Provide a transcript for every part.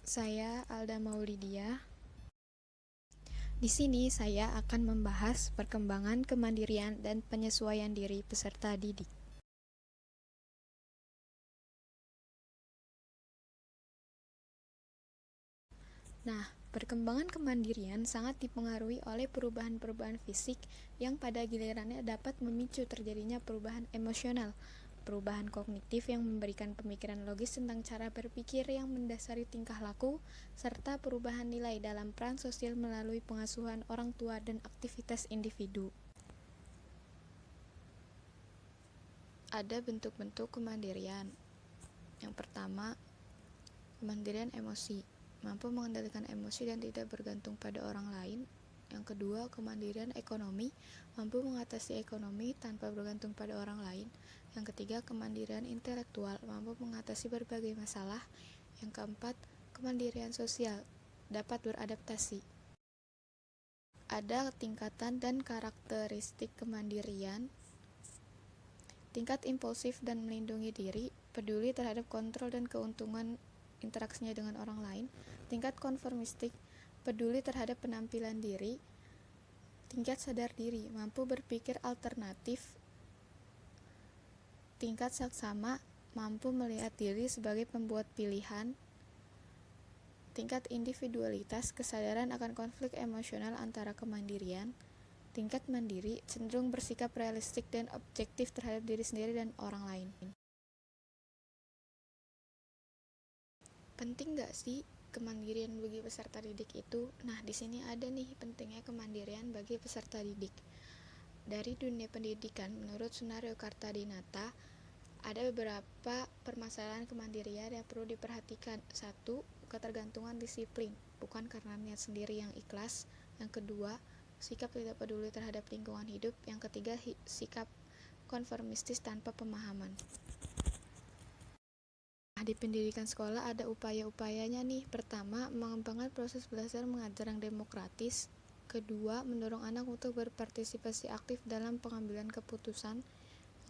Saya Alda Maulidia. Di sini saya akan membahas perkembangan kemandirian dan penyesuaian diri peserta didik. Nah, perkembangan kemandirian sangat dipengaruhi oleh perubahan-perubahan fisik yang pada gilirannya dapat memicu terjadinya perubahan emosional, perubahan kognitif yang memberikan pemikiran logis tentang cara berpikir yang mendasari tingkah laku, serta perubahan nilai dalam peran sosial melalui pengasuhan orang tua dan aktivitas individu. Ada bentuk-bentuk kemandirian. Yang pertama, kemandirian emosi, mampu mengendalikan emosi dan tidak bergantung pada orang lain. Yang kedua, kemandirian ekonomi, mampu mengatasi ekonomi tanpa bergantung pada orang lain. Yang ketiga, kemandirian intelektual, mampu mengatasi berbagai masalah. Yang keempat, kemandirian sosial, dapat beradaptasi. Ada tingkatan dan karakteristik kemandirian. Tingkat impulsif dan melindungi diri, peduli terhadap kontrol dan keuntungan interaksinya dengan orang lain. Tingkat konformistik, peduli terhadap penampilan diri. Tingkat sadar diri, mampu berpikir alternatif. Tingkat saksama, mampu melihat diri sebagai pembuat pilihan. Tingkat individualitas, kesadaran akan konflik emosional antara kemandirian. Tingkat mandiri, cenderung bersikap realistik dan objektif terhadap diri sendiri dan orang lain. Penting nggak sih kemandirian bagi peserta didik itu? Nah, di sini ada nih pentingnya kemandirian bagi peserta didik. Dari dunia pendidikan, menurut Sunario Kartadinata, ada beberapa permasalahan kemandirian yang perlu diperhatikan. 1. Ketergantungan disiplin, bukan karena niat sendiri yang ikhlas. Yang kedua, sikap tidak peduli terhadap lingkungan hidup. Yang ketiga, sikap konformistis tanpa pemahaman. Di pendidikan sekolah ada upaya-upayanya nih. Pertama, mengembangkan proses belajar mengajar yang demokratis. Kedua, mendorong anak untuk berpartisipasi aktif dalam pengambilan keputusan.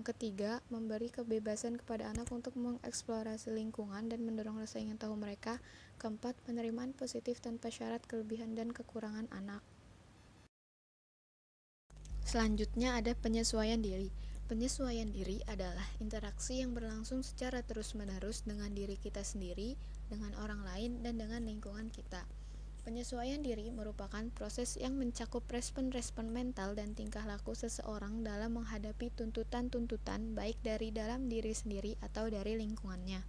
Yang ketiga, memberi kebebasan kepada anak untuk mengeksplorasi lingkungan dan mendorong rasa ingin tahu mereka. Keempat, penerimaan positif tanpa syarat kelebihan dan kekurangan anak. Selanjutnya ada penyesuaian diri. Penyesuaian diri adalah interaksi yang berlangsung secara terus-menerus dengan diri kita sendiri, dengan orang lain, dan dengan lingkungan kita. Penyesuaian diri merupakan proses yang mencakup respon-respon mental dan tingkah laku seseorang dalam menghadapi tuntutan-tuntutan baik dari dalam diri sendiri atau dari lingkungannya.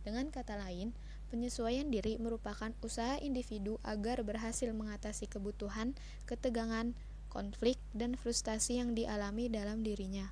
Dengan kata lain, penyesuaian diri merupakan usaha individu agar berhasil mengatasi kebutuhan, ketegangan, konflik, dan frustasi yang dialami dalam dirinya.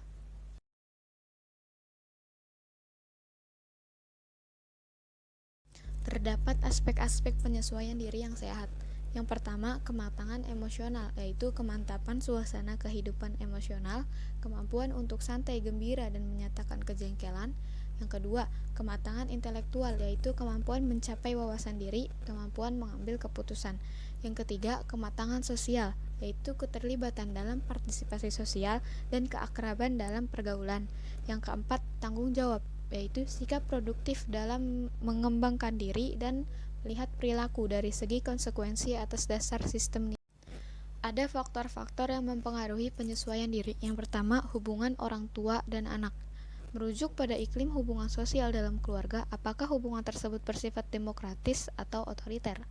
Terdapat aspek-aspek penyesuaian diri yang sehat. Yang pertama, kematangan emosional, yaitu kemantapan suasana kehidupan emosional, kemampuan untuk santai, gembira, dan menyatakan kejengkelan. Yang kedua, kematangan intelektual, yaitu kemampuan mencapai wawasan diri, kemampuan mengambil keputusan. Yang ketiga, kematangan sosial, yaitu keterlibatan dalam partisipasi sosial dan keakraban dalam pergaulan. Yang keempat, tanggung jawab, yaitu sikap produktif dalam mengembangkan diri dan melihat perilaku dari segi konsekuensi atas dasar sistem. Ada faktor-faktor yang mempengaruhi penyesuaian diri. Yang pertama, hubungan orang tua dan anak. Merujuk pada iklim hubungan sosial dalam keluarga, apakah hubungan tersebut bersifat demokratis atau otoriter?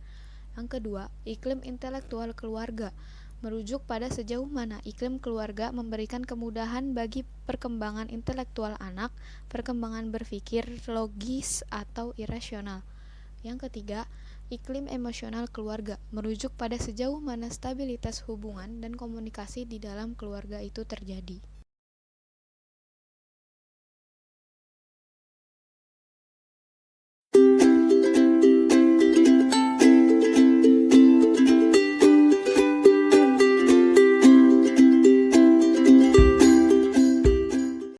Yang kedua, iklim intelektual keluarga. Merujuk pada sejauh mana iklim keluarga memberikan kemudahan bagi perkembangan intelektual anak, perkembangan berpikir logis atau irasional. Yang ketiga, iklim emosional keluarga. Merujuk pada sejauh mana stabilitas hubungan dan komunikasi di dalam keluarga itu terjadi.